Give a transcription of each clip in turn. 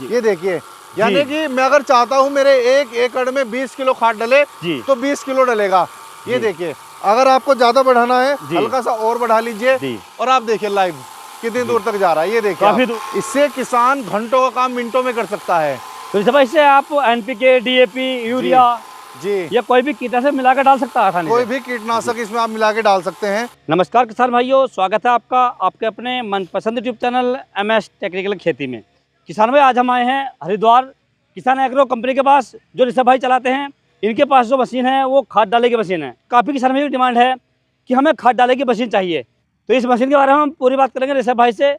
ये देखिए, यानी कि मैं अगर चाहता हूँ मेरे 1 एकड़ में 20 किलो खाद डले तो 20 किलो डलेगा। ये देखिए, अगर आपको ज्यादा बढ़ाना है हल्का सा और बढ़ा लीजिए और आप देखिए लाइव कितनी दूर तक जा रहा है। ये देखिए काफी दूर। इससे किसान घंटों का काम मिनटों में कर सकता है। तो इससे आप एनपीके, डीएपी, यूरिया जी या कोई भी कीटनाशक मिलाकर डाल सकता है आसानी से। कोई भी कीटनाशक इसमें आप मिला के डाल सकते हैं। नमस्कार किसान भाइयों, स्वागत है आपका आपके अपने मनपसंद यूट्यूब चैनल MS टेक्निकल खेती में। किसान भाई, आज हम आए हैं हरिद्वार किसान एग्रो कंपनी के पास, जो ऋषभ भाई चलाते हैं। इनके पास जो मशीन है वो खाद डाले की मशीन है। काफ़ी किसान भाई की डिमांड है कि हमें खाद डाले की मशीन चाहिए, तो इस मशीन के बारे में हम पूरी बात करेंगे ऋषभ भाई से।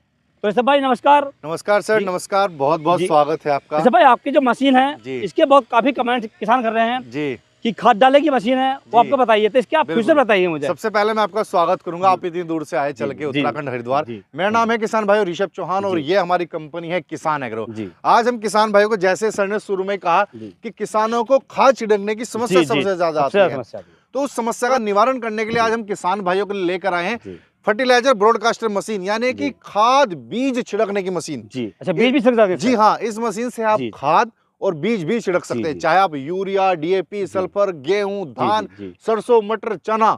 तो ऋषभ भाई नमस्कार। नमस्कार सर, नमस्कार, बहुत बहुत स्वागत है आपका। ऋषभ भाई, आपकी जो मशीन है इसके बहुत काफ़ी कमेंट किसान कर रहे हैं जी कि खाद डाले की मशीन है, वो आपको बताइए, तो इसके आप फ्यूचर बताइए मुझे। सबसे पहले मैं आपका स्वागत करूंगा, आप इतनी दूर से आए चल के उत्तराखंड हरिद्वार। मेरा नाम है किसान भाई ऋषभ चौहान और ये हमारी कंपनी है किसान एग्रो। आज हम किसान भाइयों को, जैसे सर ने शुरू में कहा कि किसानों को खाद छिड़कने की समस्या सबसे ज्यादा आती है, तो उस समस्या का निवारण करने के लिए आज हम किसान भाइयों को लेकर आए हैं फर्टिलाइजर ब्रॉडकास्टर मशीन, यानी कि खाद बीज छिड़कने की मशीन। अच्छा, बीज भी छिड़क सकते? जी हाँ, इस मशीन से आप खाद और बीज भी छिड़क सकते हैं, चाहे आप यूरिया, DAP, सल्फर, गेहूं, धान, सरसों, मटर, चना,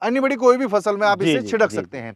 अन्य बड़ी कोई भी फसल में आप इसे छिड़क सकते हैं।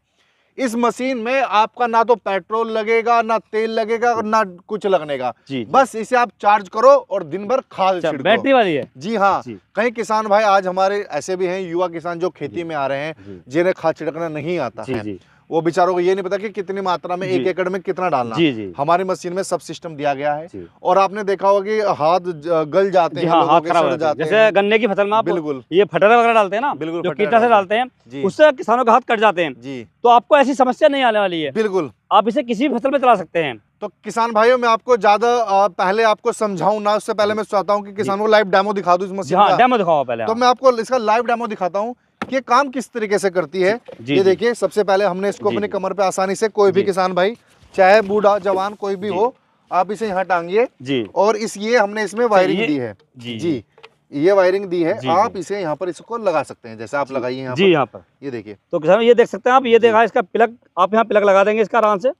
इस मशीन में आपका ना तो पेट्रोल लगेगा, ना तेल लगेगा और ना कुछ लगने का। बस इसे आप चार्ज करो और दिन भर खाद छिड़को। बैटरी वाली है? जी हाँ। कई किसान भाई आज हमारे ऐसे भी हैं, युवा किसान जो खेती में आ रहे हैं, जिन्हें खाद छिड़कना नहीं आता है, वो बेचारों को ये नहीं पता कि कितनी मात्रा में 1 एकड़ में कितना डालना। हमारी मशीन में सब सिस्टम दिया गया है और आपने देखा होगा कि हाथ गल जाते हैं, हाथ खराब हो जाते हैं। जैसे गन्ने की फसल में आप बिल्कुल ये फटर वगैरह डालते हैं ना, बिल्कुल जो कीटनाशक डालते हैं, उससे किसानों के हाथ कट जाते हैं। तो आपको ऐसी समस्या नहीं आने वाली है, बिल्कुल आप इसे किसी भी फसल में चला सकते हैं। तो किसान भाइयों, मैं आपको ज्यादा पहले आपको समझाऊं ना, उससे पहले मैं चाहता हूँ कि किसानों को लाइव डेमो दिखा दूं इस मशीन का। डेमो दिखाओ पहले। तो मैं आपको इसका लाइव डेमो दिखाता हूँ कि काम किस तरीके से करती है। ये देखिए, सबसे पहले हमने इसको अपने कमर पे आसानी से, कोई भी किसान भाई, चाहे बूढ़ा जवान कोई भी हो, आप इसे यहाँ टांगिए और ये हमने इसमें वायरिंग दी है। जी ये वायरिंग दी है, आप इसे यहाँ पर इसको लगा सकते हैं, जैसे आप लगाइए यहाँ पर। ये देखिए, तो किसान ये देख सकते हैं आप, ये देखा इसका प्लग, आप यहाँ प्लग लगा देंगे इसका आराम से,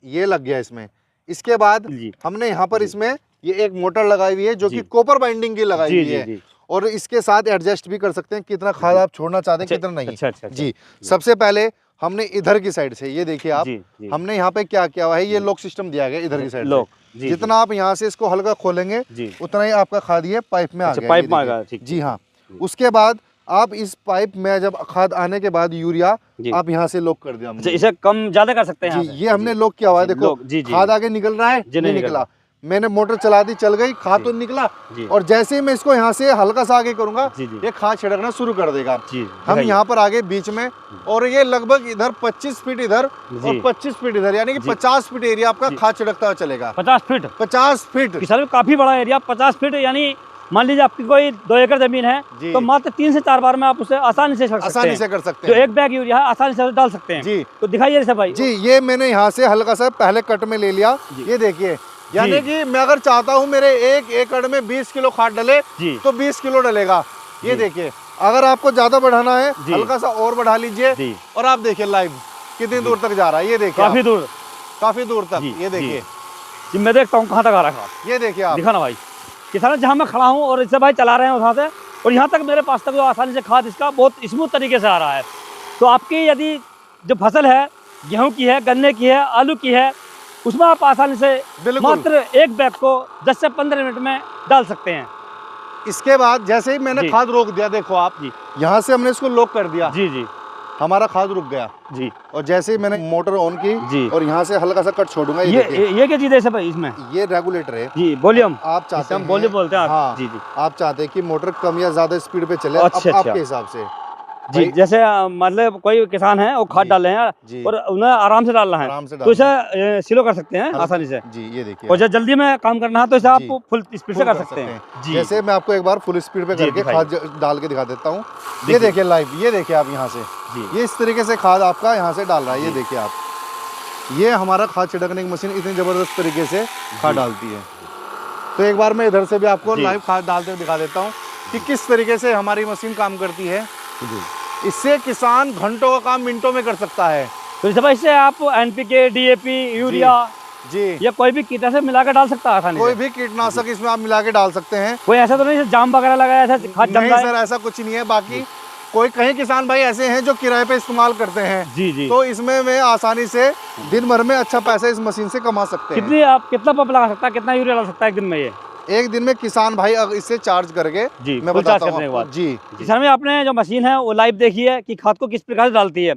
ये लग गया इसमें। इसके बाद हमने यहाँ पर इसमें ये एक मोटर लगाई हुई है जो कि कॉपर बाइंडिंग की लगाई हुई है और इसके साथ एडजस्ट भी कर सकते हैं कितना खाद आप छोड़ना चाहते हैं, कितना नहीं। जी सबसे पहले हमने इधर की साइड से, ये देखिए आप, हमने यहाँ पे क्या किया हुआ है, ये लॉक सिस्टम दिया गया इधर की साइड से। जितना आप यहाँ से इसको हल्का खोलेंगे उतना ही आपका खाद ये पाइप में आ गया। पाइप में आ गया। जी हाँ। उसके बाद आप इस पाइप में जब खाद आने के बाद यूरिया आप यहाँ से लॉक कर दिया। इसे कम ज्यादा कर सकते हैं। ये हमने लॉक किया हुआ है, देखो खाद आगे निकल रहा है, नहीं निकला, मैंने मोटर चला दी, चल गई, खाद तो निकला और जैसे ही मैं इसको यहाँ से हल्का सा आगे करूंगा, ये खाद छिड़कना शुरू कर देगा। हम यहाँ पर आगे बीच में, और ये लगभग इधर 25 फीट इधर और 25 फीट इधर, यानी कि 50 फीट एरिया आपका खाद छिड़कता हुआ चलेगा। 50 फीट किसान, काफी बड़ा एरिया। 50 फीट यानी मान लीजिए आपकी कोई 2 एकड़ जमीन है, तो मात्र 3 से 4 बार में आप उसे आसानी से कर सकते हैं। जो 1 बैग यूरिया है आसानी से डाल सकते हैं। जी तो दिखाइए ऋषभ भाई। जी ये मैंने यहाँ से हल्का सा पहले कट में ले लिया। ये देखिए, यानी कि मैं अगर चाहता हूँ मेरे 1 एकड़ में 20 किलो खाद डले तो 20 किलो डलेगा। ये देखिए, अगर आपको ज्यादा बढ़ाना है हल्का सा और बढ़ा लीजिए और आप देखिए लाइव कितनी दूर तक जा रहा है। ये देखिए, काफी दूर तक। ये देखिए, मैं देखता हूँ कहाँ तक आ रहा है। ये देखिए आप, दिखाना भाई। किसान जहाँ मैं खड़ा हूँ और ऋषभ भाई चला रहे हैं वहाँ से, और यहाँ तक मेरे पास तक जो आसानी से खाद इसका बहुत स्मूथ तरीके से आ रहा है। तो आपकी यदि जो फसल है, गेहूं की है, गन्ने की है, आलू की है, उसमें आप आसानी से मात्र 1 बैग को 10 से 15 मिनट में डाल सकते हैं। इसके बाद जैसे ही मैंने खाद रोक दिया, देखो आप, यहाँ से हमने इसको लॉक कर दिया, हमारा खाद रुक गया और जैसे ही मैंने मोटर ऑन की और यहाँ से हल्का सा कट छोड़ूंगा। ये क्या चीज है भाई इसमें? ये रेगुलेटर है जी, वॉल्यूम। आप चाहते हैं, वॉल्यूम बोलते हैं। हाँ, आप चाहते हैं कि मोटर कम या ज्यादा स्पीड पे चले, आपके हिसाब से। जी जैसे मतलब कोई किसान है वो खाद डाल रहे हैं और उन्हें आराम से डालना है, तो इसे स्लो कर सकते हैं आसानी से। जी ये देखिए, और जब जल्दी में काम करना है तो इसे आप फुल स्पीड से कर सकते हैं। जैसे मैं आपको एक बार फुल स्पीड पे करके खाद डाल के दिखा देता हूँ। ये देखिए लाइव, ये देखिए आप, यहाँ से ये इस तरीके से खाद आपका यहाँ से डाल रहा है। ये देखिए आप, ये हमारा खाद छिड़कने की मशीन इतनी जबरदस्त तरीके से खाद डालती है। तो एक बार मैं इधर से भी आपको लाइव खाद डालते हुए दिखा देता हूँ कि किस तरीके से हमारी मशीन काम करती है। इससे किसान घंटों का काम मिनटों में कर सकता है। तो इससे आप NPK, DAP, यूरिया जी, ये कोई भी कीटनाशक मिलाकर डाल सकता है आसानी कोई से? भी कीटनाशक इसमें आप मिला के डाल सकते हैं। कोई ऐसा तो नहीं जाम वगैरह लगाया ऐसा खाद जम नहीं रहा है? सर, ऐसा कुछ नहीं है। बाकी कोई कहीं किसान भाई ऐसे हैं जो किराए पे इस्तेमाल करते हैं, जी जी। तो इसमें मैं आसानी से दिन भर में अच्छा पैसा इस मशीन से कमा सकते हैं। कितना पंप लगा सकता है, कितना यूरिया लगा सकता है एक दिन में ये? एक दिन में किसान भाई अगर इससे चार्ज करके जी, मैं फुल बताता चार्ज हूँ करने के आपको। बाद। जी, किसान में आपने जो मशीन है वो लाइव देखी है कि खाद को किस प्रकार से डालती है।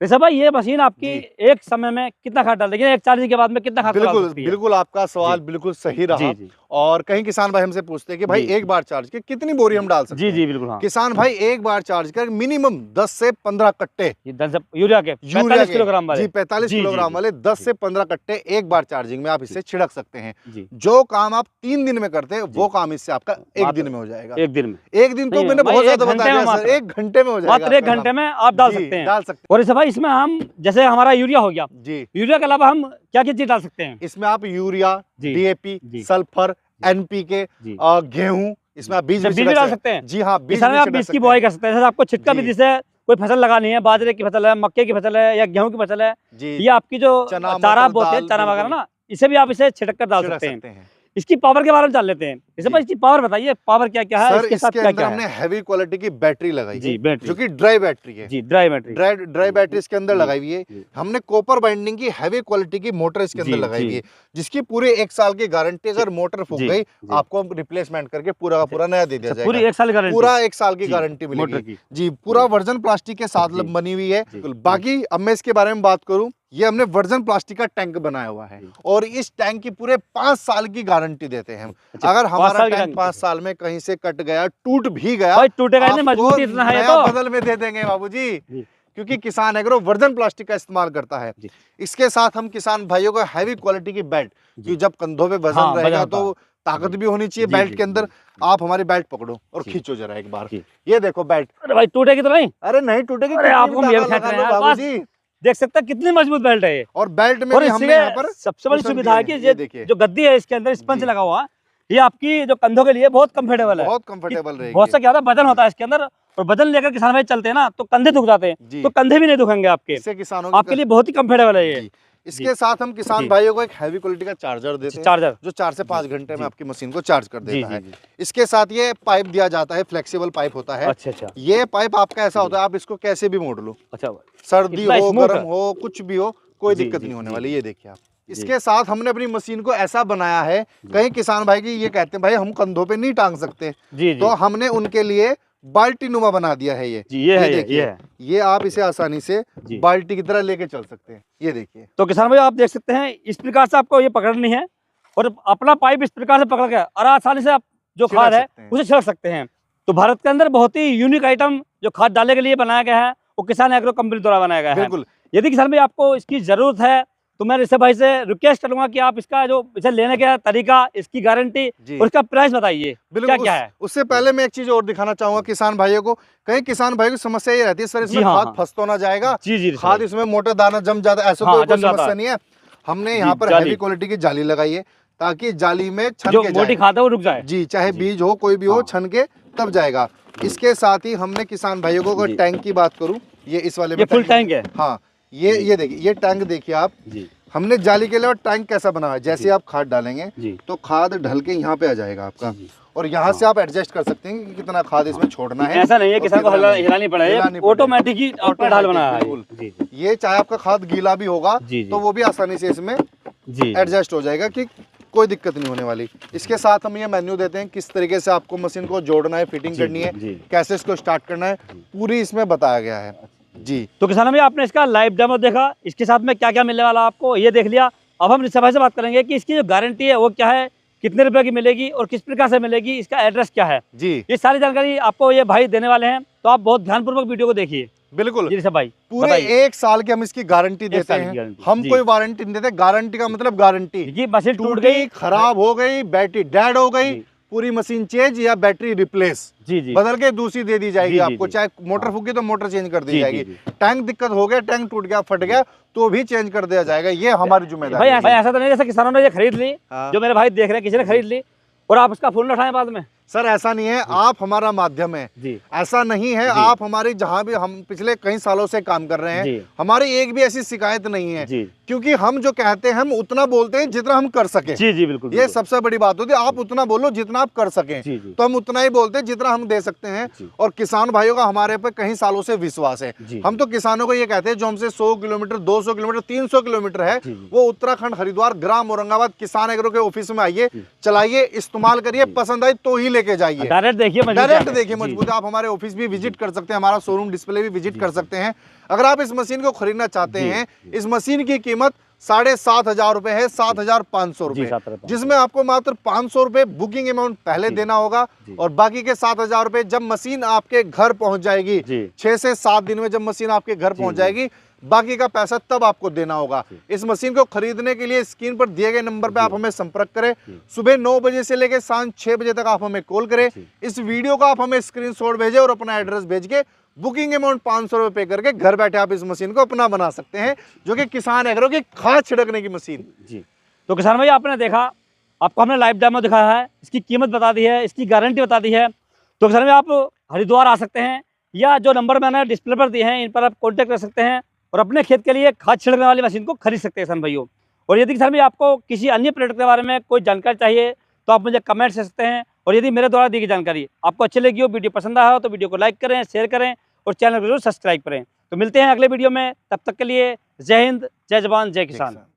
ऋषभ भाई, ये मशीन आपकी एक समय में कितना खाद डाल देगी, एक चार्जिंग के बाद में कितना खाद डाल बिल्कुल सकती है? बिल्कुल, आपका सवाल बिल्कुल सही रहा। जी, जी। और कहीं किसान भाई हमसे पूछते हैं कि भाई जी। एक बार चार्ज के कितनी बोरी हम डाल सकते जी हैं? जी बिल्कुल। हाँ, किसान भाई एक बार चार्ज कर मिनिमम 10 से 15 कट्टे ये 10 यूरिया के यूरिया 45 के, किलोग्राम वाले। जी 45 जी, जी, किलोग्राम जी। वाले 10 से 15 कट्टे एक बार चार्जिंग में आप इससे छिड़क सकते हैं। जी, जो काम आप 3 दिन में करते हैं वो काम इससे आपका एक दिन में हो जाएगा। एक दिन में? एक दिन तो नहीं, मैंने भाई बहुत एक ज्यादा घंटे बता में दिया सर, मात्र। एक घंटे में हो जाएगा मात्र एक आपका घंटे काम। में आप डाल जी, सकते हैं। डाल सकते और ऋषभ भाई, इसमें हम जैसे हमारा यूरिया हो गया, हैं। जी, यूरिया के अलावा हम क्या क्या चीज डाल सकते हैं? इसमें आप यूरिया, जी, डीएपी, जी, सल्फर, एनपीके, जी। गेहूं, इसमें आप बीज अच्छा, भी बीज भी छिड़क डाल सकते हैं? जी हाँ, बीज किसान भी में आप छिड़क बीज की सकते बुआई हैं। कर सकते हैं। जैसे आपको छिटका भी, जी। जिसे कोई फसल लगानी है, बाजरे की फसल है, मक्के की फसल है या गेहूं की फसल है, जी, ये आपकी जो चना, चारा मटर, बोते हैं, दाल, चना वगैरह बिल्कुल। ना, इसे भी आप इसे छिड़क कर डाल छिड़क सकते हैं। सकते हैं। इसकी पावर के बारे में जान लेते हैं। जैसे जी। भाई इसकी पावर बताइए, पावर क्या क्या है, सर इसके साथ इसके क्या अंदर क्या हमने है? हैवी क्वालिटी की बैटरी लगाई जी, है, बैटरी। जो कि ड्राई बैटरी है। जी, ड्राई बैटरी। ड्राई बैटरी इसके अंदर जी, लगाई हुई है। जी। हमने कॉपर बाइंडिंग की हैवी क्वालिटी की मोटर इसके अंदर जी, लगाई हुई जी। है, जिसकी पूरी 1 साल की गारंटी। अगर मोटर फूक जी, गई, जी। आपको रिप्लेसमेंट करके पूरा का पूरा नया दे दिया अच्छा, पूरी जाएगा। 1 साल की गारंटी? पूरा 1 साल की जी, गारंटी मोटर मिलेगी। की। जी, पूरा वर्जन प्लास्टिक के साथ जी, बनी हुई है। जी। बाकी अब मैं इसके बारे में बात करूं, ये हमने वर्जन प्लास्टिक का टैंक बनाया हुआ है जी। और इस टैंक की पूरे 5 साल की गारंटी देते हैं हम। अच्छा, अगर 5 हमारा साल की टैंक गारंटी 5 साल में कहीं से कट गया, टूट भी गया, भाई टूटेगा नहीं, आपको मजबूती इतना है ये नया तो। बदल में दे देंगे बाबूजी, जी। क्योंकि किसान एग्रो वर्जन प्लास्टिक का इस्तेमाल करता है। जी। इसके साथ हम किसान भाइयों को हैवी क्वालिटी की बेल्ट, क्योंकि जब कंधों पे वजन हाँ, रहेगा वजन तो होता ताकत जी। भी होनी चाहिए जी, बेल्ट जी, के अंदर। जी, आप हमारी बेल्ट पकड़ो और जी। खींचो जरा एक बार। जी। ये देखो बेल्ट, अरे भाई टूटेगी तो नहीं? अरे नहीं टूटेगी, अरे कितनी आपको भी हम ये ताकत भी खेच लगा रहे लो हैं यार, बाबूजी। देख सकते हैं कितनी मजबूत बेल्ट है ये। और बेल्ट में और भी हमने यहाँ पर सबसे बड़ी कुशन सुविधा है दिए कि हैं, ये देखिए जो गद्दी है इसके अंदर स्पंज जी। लगा हुआ है, ये आपकी जो कंधों के लिए बहुत कंफर्टेबल है। बहुत कंफर्टेबल रहेगी। बहुत सा ज्यादा वजन होता है इसके अंदर, और वजन लेकर किसान भाई चलते हैं ना तो कंधे दुख जाते जी। हैं, तो कंधे भी नहीं दुखेंगे आपके। इससे किसानों आपके लिए बहुत ही कंफर्टेबल है ये। जी। इसके साथ हम किसान जी। भाइयों को एक हैवी क्वालिटी का चार्जर देते हैं, चार्जर जो 4 से 5 घंटे में जी। आपकी मशीन को चार्ज कर जी देता जी है। जी। इसके साथ ये पाइप दिया जाता है, फ्लेक्सिबल पाइप होता है। अच्छा अच्छा ये पाइप आपका ऐसा होता है, आप इसको कैसे भी मोड़ लो, अच्छा। सर्दी इतना हो, smooth गर्म है। हो, कुछ भी हो, कोई जी, दिक्कत जी, नहीं होने जी, वाली। जी। ये देखिए आप। इसके साथ हमने अपनी मशीन को ऐसा बनाया है, कई किसान भाई की ये कहते हैं भाई हम कंधों पे नहीं टांग सकते, जी जी तो हमने उनके लिए बाल्टी नुमा बना दिया है। ये जी, ये है, ये देखिए, है। ये आप इसे आसानी से जी। बाल्टी की तरह लेके चल सकते हैं। ये देखिए, तो किसान भाई आप देख सकते हैं, इस प्रकार से आपको ये पकड़नी है और अपना पाइप इस प्रकार से पकड़ के और आसानी से आप जो छिड़क खाद है सकते हैं। उसे छिड़क सकते हैं। तो भारत के अंदर बहुत ही यूनिक आइटम जो खाद डालने के लिए बनाया गया है, वो किसान एग्रो कंपनी द्वारा बनाया गया है। बिल्कुल। यदि किसान भाई आपको इसकी जरूरत है तो मैं ऋषभ भाई से रिक्वेस्ट करूंगा कि आप इसका जो इसे लेने का तरीका, इसकी गारंटी जी। और इसका प्राइस बताइए क्या क्या है। उससे पहले मैं एक चीज और दिखाना चाहूंगा किसान भाइयों को। कई किसान भाइयों की समस्या ये रहती है, सर इसमें जी, हाँ, खाद हाँ। फंस तो ना जाएगा, जी जी ऋषभ खाद भाई। इसमें मोटा दाना जम जाता है, ऐसा हाँ, तो कोई जम जाता समस्या है। नहीं है। हमने जी, यहाँ पर जाली। हैवी क्वालिटी की जाली लगाई है, ताकि जाली में छन जो के मोटी जाए। खाद है वो रुक जाए। जी, चाहे जी। बीज हो, कोई भी हो, हाँ। छन के तब जाएगा। इसके साथ ही हमने किसान भाइयों को, अगर जी। टैंक की बात करूं, ये इस वाले ये में फुल टैंक है। हाँ, ये देखिए, ये टैंक देखिए आप। जी हमने जाली के लिए टैंक कैसा बनाया है, जैसे जी। आप खाद डालेंगे जी तो खाद ढल के यहाँ पे आ जाएगा आपका, जी। और यहाँ से आप एडजस्ट कर सकते हैं कि कितना खाद इसमें छोड़ना है। ऐसा नहीं है और किसान को कितना नहीं। हिलानी पड़े, हिलानी पड़े। ऑटोमेटिक ही अपना ढाल बना है। बिल्कुल। जी जी ये चाहे आपका खाद गीला भी होगा जी, जी। तो वो भी आसानी से इसमें जी एडजस्ट हो जाएगा, कि कोई दिक्कत नहीं होने वाली। इसके साथ हम ये मेन्यू देते हैं, किस तरीके से आपको मशीन को जोड़ना है, फिटिंग जी, करनी है, जी। कैसे इसको स्टार्ट करना है, पूरी इसमें बताया गया है। जी। तो किसान भाई आपने इसका लाइव डेमो देखा, इसके साथ में क्या क्या मिलने वाला आपको ये देख लिया। अब हम ऋषभ भाई से बात करेंगे कि इसकी जो गारंटी है वो क्या है, कितने रुपए की मिलेगी और किस प्रकार से मिलेगी, इसका एड्रेस क्या है, जी ये सारी जानकारी आपको ये भाई देने वाले हैं। तो आप बहुत ध्यानपूर्वक वीडियो को देखिए। बिल्कुल। जी ऋषभ भाई पूरे बताइए। 1 साल की हम इसकी गारंटी देते साल की हैं। गारंटी, हम जी। कोई वारंटी नहीं देते। गारंटी का मतलब गारंटी। ये मशीन टूट टूट गई, खराब हो गई, बैटरी डेड हो गई, जी। पूरी मशीन चेंज या बैटरी रिप्लेस, जी जी बदल के दूसरी दे दी जाएगी जी, जी, आपको। जी। चाहे मोटर हाँ। फूकी तो मोटर चेंज कर दी जी, जाएगी। जी, टैंक दिक्कत हो गया, टैंक टूट गया, फट गया, तो भी चेंज कर दिया जाएगा। ये हमारी भाई जिम्मेदारी ऐसा तो नहीं जैसे किसानों ने ये खरीद ली, हाँ। जो मेरे भाई देख रहे हैं किसी ने खरीद ली और आप उसका फोन उठाएं बाद में। सर ऐसा नहीं है, आप हमारा माध्यम है जी ऐसा नहीं है। आप हमारी जहाँ भी हम पिछले कई सालों से काम कर रहे हैं, जी हमारी एक भी ऐसी शिकायत नहीं है, जी क्योंकि हम जो कहते हैं हम उतना बोलते हैं जितना हम कर सके। जी जी बिल्कुल ये सबसे बड़ी बात होती है, आप उतना बोलो जितना आप कर सकें, जी जी तो हम उतना ही बोलते हैं जितना हम दे सकते हैं। जी। और किसान भाइयों का हमारे पे कई सालों से विश्वास है। जी हम तो किसानों को ये कहते हैं जो हमसे 100 किलोमीटर 200 किलोमीटर 300 किलोमीटर है, जी, जी। वो उत्तराखंड हरिद्वार ग्राम औरंगाबाद किसान एग्रो के ऑफिस में आइए, जी। चलाइए, इस्तेमाल करिए, जी। पसंद आई तो ही लेके जाइए। डायरेक्ट देखिए मजबूत डायरेक्ट है। देखिए जी, मजबूत है। आप हमारे ऑफिस भी विजिट कर सकते हैं, हमारा शोरूम डिस्प्ले भी विजिट कर सकते हैं। अगर आप इस मशीन को खरीदना चाहते जी, हैं, जी। इस मशीन की कीमत 7,500 रुपए है, 7,500 जी, रुपए, 7,500 जिसमें आपको मात्र 500 रुपए बुकिंग अमाउंट पहले जी, देना होगा जी। और बाकी के 7,000 रुपए जब मशीन आपके घर पहुंच जाएगी, जी 6 से 7 दिन में जब मशीन आपके घर जी, पहुंच जी। जाएगी, बाकी का पैसा तब आपको देना होगा। जी। इस मशीन को खरीदने के लिए स्क्रीन पर दिए गए नंबर पे जी। आप हमें संपर्क करें। जी। सुबह 9 बजे से लेकर शाम 6 बजे तक आप हमें कॉल करें। जी। इस वीडियो का आप हमें स्क्रीनशॉट भेजें और अपना एड्रेस भेज के बुकिंग अमाउंट 500 रुपए पे करके घर बैठे आप इस मशीन को अपना बना सकते हैं, जो कि किसान एग्रो की खाद छिड़कने की मशीन। जी। तो किसान भाई आपने देखा, आपको हमने लाइव डेमो दिखाया है, इसकी कीमत बता दी है, इसकी गारंटी बता दी है। तो किसान भाई आप हरिद्वार आ सकते हैं या जो नंबर मैंने डिस्प्ले पर दिए हैं इन पर आप कॉन्टैक्ट कर सकते हैं और अपने खेत के लिए खाद छिड़कने वाली मशीन को खरीद सकते हैं किसान भाइयों। और यदि किसान भाई आपको किसी अन्य प्रोडक्ट के बारे में कोई जानकारी चाहिए तो आप मुझे कमेंट कर सकते हैं। और यदि मेरे द्वारा दी गई जानकारी आपको अच्छी लगी हो, वीडियो पसंद आया हो तो वीडियो को लाइक करें, शेयर करें और चैनल को जरूर सब्सक्राइब करें। तो मिलते हैं अगले वीडियो में, तब तक के लिए जय हिंद, जय जवान, जय किसान।